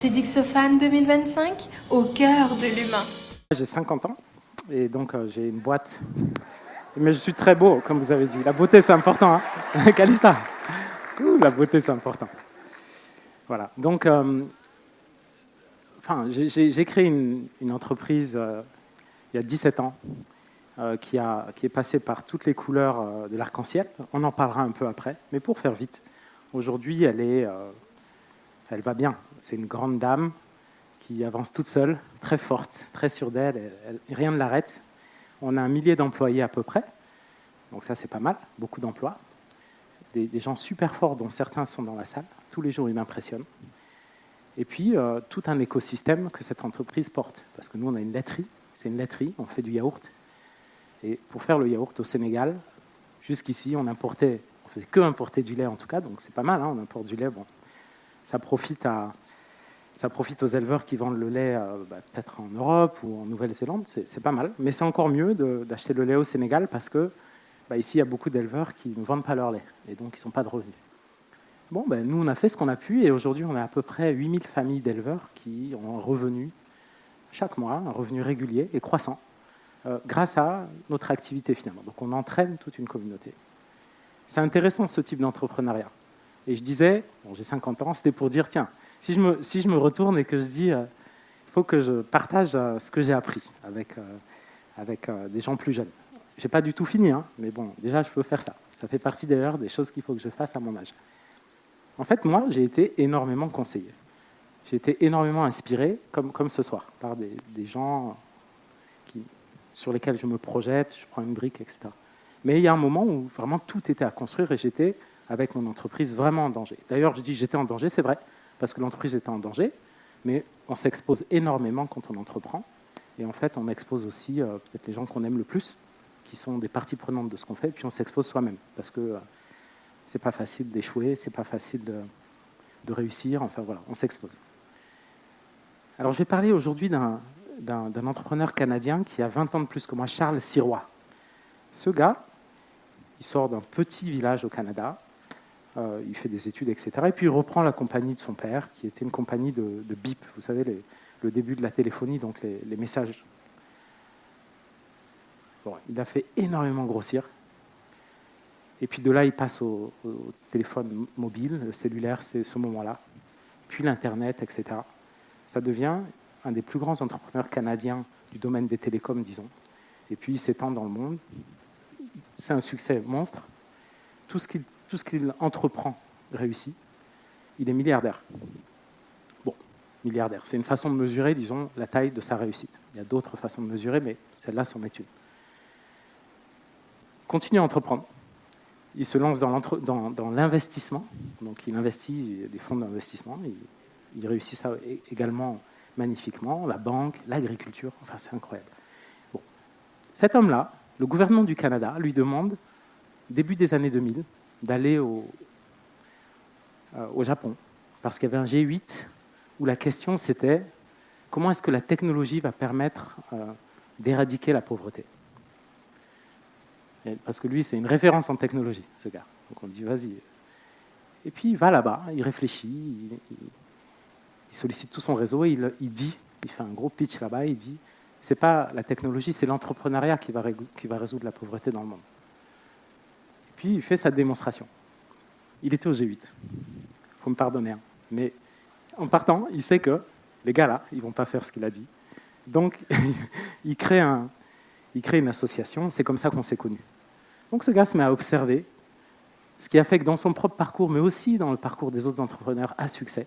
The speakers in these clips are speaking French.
TEDxOFAN 2025, au cœur de l'humain. J'ai 50 ans et donc j'ai une boîte. Mais je suis très beau, comme vous avez dit. La beauté, c'est important, hein. Calista. La beauté, c'est important. Voilà. Donc, j'ai créé une entreprise il y a 17 ans qui est passée par toutes les couleurs de l'arc-en-ciel. On en parlera un peu après. Mais pour faire vite, aujourd'hui, elle va bien. C'est une grande dame qui avance toute seule, très forte, très sûre d'elle, rien ne l'arrête. On a 1 millier d'employés à peu près, donc ça c'est pas mal, beaucoup d'emplois. Des gens super forts dont certains sont dans la salle, tous les jours ils m'impressionnent. Et puis tout un écosystème que cette entreprise porte, parce que nous on a une laiterie, c'est une laiterie, on fait du yaourt. Et pour faire le yaourt au Sénégal, jusqu'ici on faisait que importer du lait en tout cas, donc c'est pas mal, hein, on importe du lait, bon. Ça profite aux éleveurs qui vendent le lait peut-être en Europe ou en Nouvelle-Zélande, c'est pas mal. Mais c'est encore mieux d'acheter le lait au Sénégal parce que ici, il y a beaucoup d'éleveurs qui ne vendent pas leur lait et donc ils n'ont pas de revenus. Bon, nous, on a fait ce qu'on a pu et aujourd'hui, on a à peu près 8000 familles d'éleveurs qui ont un revenu chaque mois, un revenu régulier et croissant grâce à notre activité finalement. Donc on entraîne toute une communauté. C'est intéressant ce type d'entrepreneuriat. Et je disais, j'ai 50 ans, c'était pour dire, tiens, si je me retourne et que je dis, il faut que je partage ce que j'ai appris avec des gens plus jeunes. Je n'ai pas du tout fini, hein, mais bon, déjà, je peux faire ça. Ça fait partie d'ailleurs des choses qu'il faut que je fasse à mon âge. En fait, moi, j'ai été énormément conseillé. J'ai été énormément inspiré, comme ce soir, par des gens sur lesquels je me projette, je prends une brique, etc. Mais il y a un moment où vraiment tout était à construire et j'étais avec mon entreprise vraiment en danger. D'ailleurs, je dis j'étais en danger, c'est vrai, parce que l'entreprise était en danger, mais on s'expose énormément quand on entreprend. Et en fait, on expose aussi peut-être les gens qu'on aime le plus, qui sont des parties prenantes de ce qu'on fait, et puis on s'expose soi-même, parce que c'est pas facile d'échouer, c'est pas facile de réussir, enfin voilà, on s'expose. Alors je vais parler aujourd'hui d'un entrepreneur canadien qui a 20 ans de plus que moi, Charles Sirois. Ce gars, il sort d'un petit village au Canada, il fait des études, etc. Et puis il reprend la compagnie de son père, qui était une compagnie de bip, vous savez, le début de la téléphonie, donc les messages. Bon, il a fait énormément grossir. Et puis de là, il passe au téléphone mobile, le cellulaire, c'était ce moment-là. Puis l'Internet, etc. Ça devient un des plus grands entrepreneurs canadiens du domaine des télécoms, disons. Et puis il s'étend dans le monde. C'est un succès monstre. Tout ce qu'il entreprend réussit. Il est milliardaire. Bon, milliardaire, c'est une façon de mesurer, disons, la taille de sa réussite. Il y a d'autres façons de mesurer, mais celle-là, c'en est une. Continue à entreprendre. Il se lance dans l'investissement. Donc, il investit des fonds d'investissement. Il réussit ça également magnifiquement. La banque, l'agriculture, enfin, c'est incroyable. Bon. Cet homme-là, le gouvernement du Canada lui demande, début des années 2000, d'aller au Japon, parce qu'il y avait un G8 où la question c'était comment est-ce que la technologie va permettre d'éradiquer la pauvreté. Parce que lui, c'est une référence en technologie, ce gars. Donc on dit, vas-y. Et puis il va là-bas, il réfléchit, il sollicite tout son réseau et il fait un gros pitch là-bas, il dit, c'est pas la technologie, c'est l'entrepreneuriat qui va résoudre la pauvreté dans le monde. Et puis il fait sa démonstration. Il était au G8. Il faut me pardonner. Hein. Mais en partant, il sait que les gars là, ils ne vont pas faire ce qu'il a dit. Donc, il crée une association. C'est comme ça qu'on s'est connus. Donc, ce gars se met à observer ce qui a fait que dans son propre parcours, mais aussi dans le parcours des autres entrepreneurs à succès,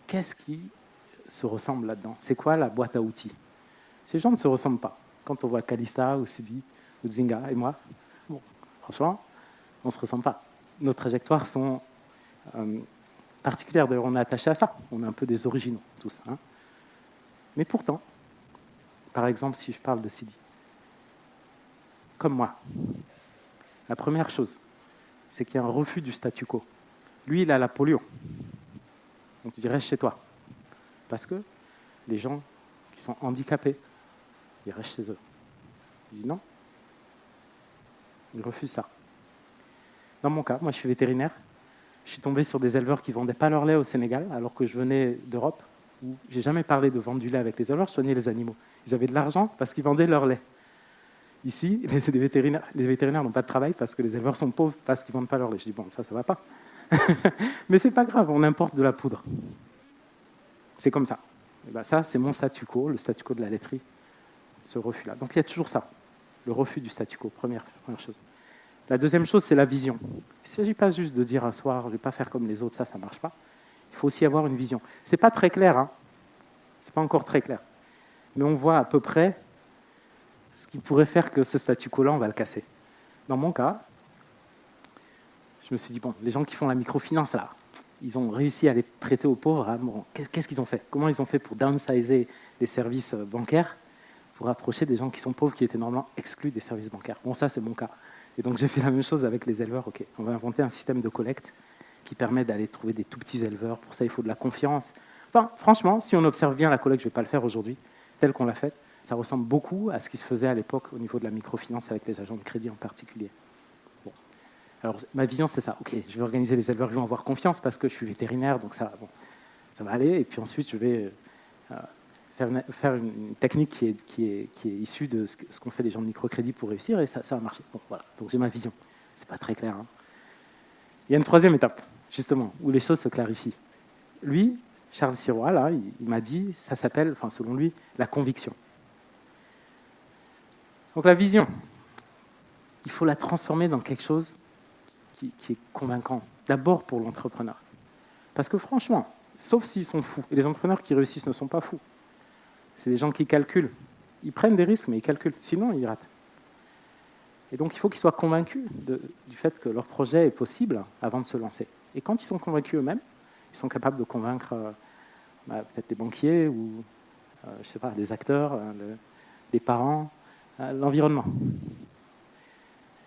qu'est-ce qui se ressemble là-dedans? C'est quoi la boîte à outils? Ces gens ne se ressemblent pas. Quand on voit Calista ou Sidi ou Zinga et moi, bon, franchement, on ne se ressemble pas. Nos trajectoires sont particulières. D'ailleurs, on est attaché à ça. On est un peu des originaux, tous. Hein. Mais pourtant, par exemple, si je parle de Sidi, comme moi, la première chose, c'est qu'il y a un refus du statu quo. Lui, il a la polio. Donc, il reste chez toi. Parce que les gens qui sont handicapés, ils restent chez eux. Il dit non. Il refuse ça. Dans mon cas, moi, je suis vétérinaire. Je suis tombé sur des éleveurs qui ne vendaient pas leur lait au Sénégal, alors que je venais d'Europe. où j'ai jamais parlé de vendre du lait avec les éleveurs, je soignais les animaux. Ils avaient de l'argent parce qu'ils vendaient leur lait. Ici, les vétérinaires n'ont pas de travail parce que les éleveurs sont pauvres parce qu'ils ne vendent pas leur lait. Je dis, bon, ça va pas. Mais c'est pas grave, on importe de la poudre. C'est comme ça. Et ben ça, c'est mon statu quo, le statu quo de la laiterie, ce refus-là. Donc il y a toujours ça, le refus du statu quo, première chose. La deuxième chose, c'est la vision. Il ne s'agit pas juste de dire un soir, je ne vais pas faire comme les autres, ça ne marche pas. Il faut aussi avoir une vision. Ce n'est pas très clair, hein. Ce n'est pas encore très clair. Mais on voit à peu près ce qui pourrait faire que ce statu quo-là, on va le casser. Dans mon cas, je me suis dit, bon, les gens qui font la microfinance, là, ils ont réussi à les prêter aux pauvres. Hein. Bon, qu'est-ce qu'ils ont fait? Comment ils ont fait pour downsizer les services bancaires, pour rapprocher des gens qui sont pauvres, qui étaient normalement exclus des services bancaires? Bon, ça, c'est mon cas. Et donc, j'ai fait la même chose avec les éleveurs. OK, on va inventer un système de collecte qui permet d'aller trouver des tout petits éleveurs. Pour ça, il faut de la confiance. Enfin, franchement, si on observe bien la collecte, je ne vais pas le faire aujourd'hui, telle qu'on l'a faite, ça ressemble beaucoup à ce qui se faisait à l'époque au niveau de la microfinance avec les agents de crédit en particulier. Bon. Alors, ma vision, c'était ça. OK, je vais organiser les éleveurs, ils vont avoir confiance parce que je suis vétérinaire, donc ça, bon, ça va aller. Et puis ensuite, je vais faire une technique qui est issue de ce qu'ont fait les gens de microcrédit pour réussir, et ça va marcher. Bon, voilà. Donc, j'ai ma vision. C'est pas très clair. Hein. Il y a une troisième étape, justement, où les choses se clarifient. Lui, Charles Sirois, là, il m'a dit, ça s'appelle, enfin, selon lui, la conviction. Donc la vision, il faut la transformer dans quelque chose qui est convaincant. D'abord pour l'entrepreneur. Parce que franchement, sauf s'ils sont fous, et les entrepreneurs qui réussissent ne sont pas fous, c'est des gens qui calculent. Ils prennent des risques, mais ils calculent. Sinon, ils ratent. Et donc, il faut qu'ils soient convaincus du fait que leur projet est possible avant de se lancer. Et quand ils sont convaincus eux-mêmes, ils sont capables de convaincre peut-être des banquiers ou, je sais pas, des acteurs, des parents, l'environnement.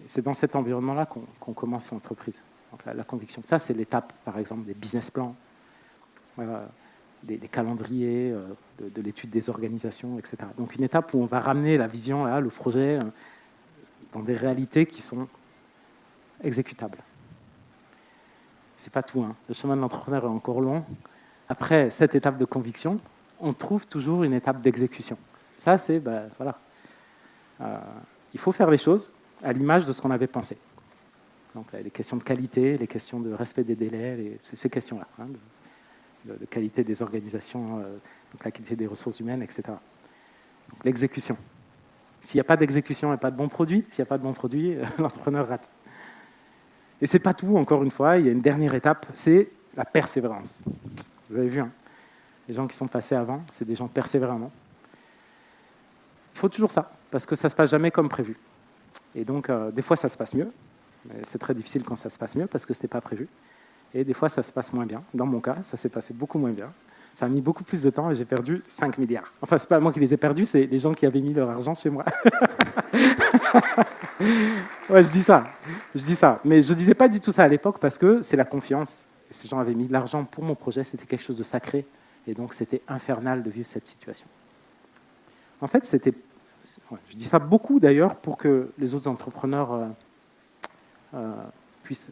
C'est dans cet environnement-là qu'on commence l'entreprise. Donc la conviction. Ça, c'est l'étape, par exemple, des business plans, des calendriers, de l'étude des organisations, etc. Donc une étape où on va ramener la vision, là, le projet, dans des réalités qui sont exécutables. C'est pas tout. Hein. Le chemin de l'entrepreneur est encore long. Après cette étape de conviction, on trouve toujours une étape d'exécution. Ça, c'est, voilà. Il faut faire les choses à l'image de ce qu'on avait pensé. Donc les questions de qualité, les questions de respect des délais, ces questions-là, hein, de qualité des organisations, donc la qualité des ressources humaines, etc. Donc l'exécution. S'il n'y a pas d'exécution et pas de bon produit, s'il n'y a pas de bon produit, l'entrepreneur rate. Et c'est pas tout, encore une fois, il y a une dernière étape, c'est la persévérance. Vous avez vu, hein, les gens qui sont passés avant, c'est des gens persévérants. Il faut toujours ça, parce que ça ne se passe jamais comme prévu. Et donc, des fois, ça se passe mieux. Mais c'est très difficile quand ça se passe mieux, parce que ce n'était pas prévu. Et des fois, ça se passe moins bien. Dans mon cas, ça s'est passé beaucoup moins bien. Ça a mis beaucoup plus de temps et j'ai perdu 5 milliards. Enfin, ce n'est pas moi qui les ai perdus, c'est les gens qui avaient mis leur argent chez moi. Ouais, je dis ça. Mais je ne disais pas du tout ça à l'époque parce que c'est la confiance. Et ces gens avaient mis de l'argent pour mon projet, c'était quelque chose de sacré. Et donc, c'était infernal de vivre cette situation. En fait, je dis ça beaucoup d'ailleurs pour que les autres entrepreneurs puissent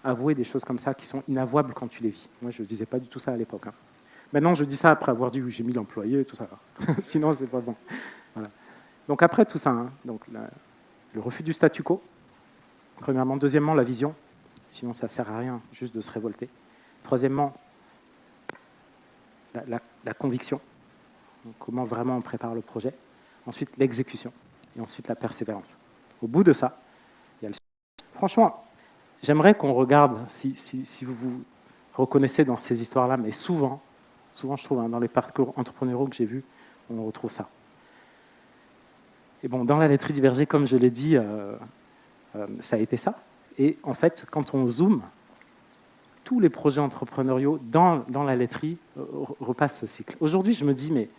avouer des choses comme ça qui sont inavouables quand tu les vis. Moi, je ne disais pas du tout ça à l'époque. Hein. Maintenant, je dis ça après avoir dit oui, j'ai mis l'employé et tout ça. Sinon, c'est pas bon. Voilà. Donc après tout ça, hein, donc le refus du statu quo, premièrement. Deuxièmement, la vision. Sinon, ça ne sert à rien juste de se révolter. Troisièmement, la conviction. Donc, comment vraiment on prépare le projet. Ensuite, l'exécution. Et ensuite, la persévérance. Au bout de ça, il y a le... Franchement, j'aimerais qu'on regarde, si vous vous reconnaissez dans ces histoires-là, mais souvent je trouve, hein, dans les parcours entrepreneuriaux que j'ai vus, on retrouve ça. Et bon, dans la laiterie du Verger, comme je l'ai dit, ça a été ça. Et en fait, quand on zoome, tous les projets entrepreneuriaux dans la laiterie repassent ce cycle. Aujourd'hui, je me dis, mais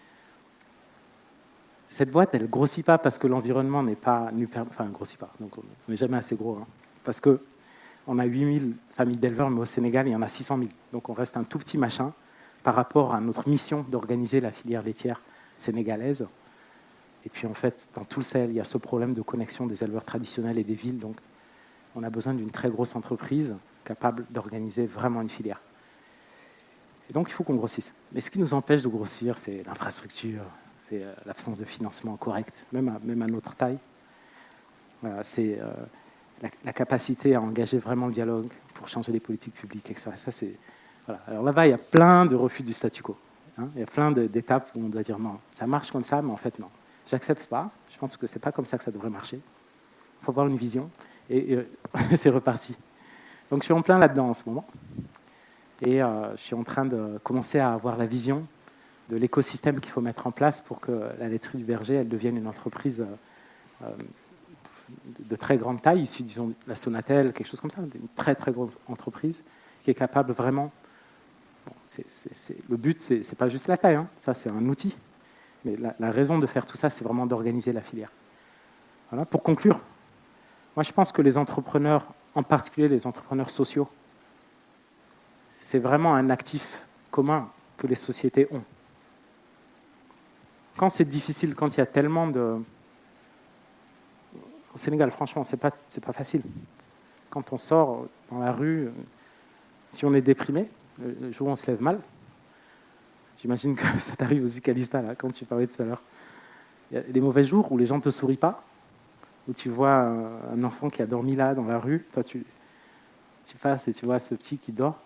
cette boîte, elle ne grossit pas parce que l'environnement n'est pas... Enfin, elle ne grossit pas, donc on n'est jamais assez gros. Hein, parce qu'on a 8000 familles d'éleveurs, mais au Sénégal, il y en a 600 000. Donc on reste un tout petit machin par rapport à notre mission d'organiser la filière laitière sénégalaise. Et puis en fait, dans tout le Sahel, il y a ce problème de connexion des éleveurs traditionnels et des villes. Donc on a besoin d'une très grosse entreprise capable d'organiser vraiment une filière. Et donc, il faut qu'on grossisse. Mais ce qui nous empêche de grossir, c'est l'infrastructure, c'est l'absence de financement correct, même à notre taille. Voilà, c'est la capacité à engager vraiment le dialogue pour changer les politiques publiques, etc. Ça, voilà. Alors là-bas, il y a plein de refus du statu quo. Hein. Il y a plein d'étapes où on doit dire non, ça marche comme ça, mais en fait, non. J'accepte pas. Je pense que c'est pas comme ça que ça devrait marcher. Il faut avoir une vision. Et c'est reparti. Donc, je suis en plein là-dedans en ce moment. Et je suis en train de commencer à avoir la vision de l'écosystème qu'il faut mettre en place pour que la laiterie du berger elle devienne une entreprise de très grande taille, issue, disons, de la Sonatel, quelque chose comme ça, une très très grande entreprise qui est capable vraiment... Bon, le but, c'est pas juste la taille, hein, ça c'est un outil. Mais la raison de faire tout ça, c'est vraiment d'organiser la filière. Voilà. Pour conclure, moi je pense que les entrepreneurs, en particulier les entrepreneurs sociaux, c'est vraiment un actif commun que les sociétés ont. Quand c'est difficile, quand il y a tellement de... Au Sénégal, franchement, c'est pas facile. Quand on sort dans la rue, si on est déprimé, le jour où on se lève mal, j'imagine que ça t'arrive aussi, Calista, là, quand tu parlais tout à l'heure. Il y a des mauvais jours où les gens ne te sourient pas, où tu vois un enfant qui a dormi là, dans la rue, toi tu passes et tu vois ce petit qui dort,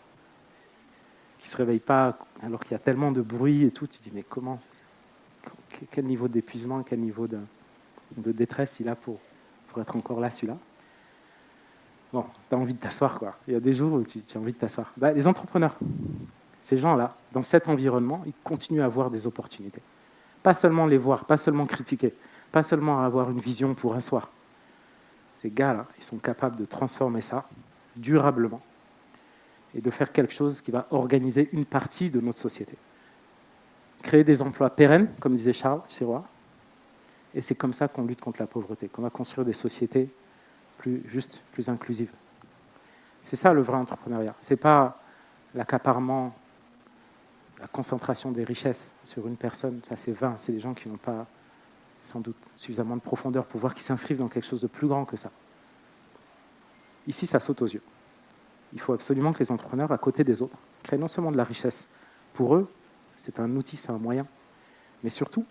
qui ne se réveille pas alors qu'il y a tellement de bruit et tout, tu te dis mais comment, quel niveau d'épuisement, quel niveau de détresse il a pour être encore là, celui-là. Bon, tu as envie de t'asseoir, quoi. Il y a des jours où tu as envie de t'asseoir. Les entrepreneurs, ces gens-là, dans cet environnement, ils continuent à avoir des opportunités. Pas seulement les voir, pas seulement critiquer, pas seulement avoir une vision pour un soir. Ces gars-là, ils sont capables de transformer ça durablement et de faire quelque chose qui va organiser une partie de notre société. Créer des emplois pérennes, comme disait Charles Sirois, et c'est comme ça qu'on lutte contre la pauvreté, qu'on va construire des sociétés plus justes, plus inclusives. C'est ça le vrai entrepreneuriat. Ce n'est pas l'accaparement, la concentration des richesses sur une personne, ça c'est vain, c'est des gens qui n'ont pas sans doute suffisamment de profondeur pour voir qu'ils s'inscrivent dans quelque chose de plus grand que ça. Ici, ça saute aux yeux. Il faut absolument que les entrepreneurs, à côté des autres, créent non seulement de la richesse pour eux, c'est un outil, c'est un moyen, mais surtout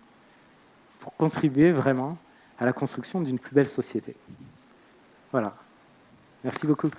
pour contribuer vraiment à la construction d'une plus belle société. Voilà. Merci beaucoup.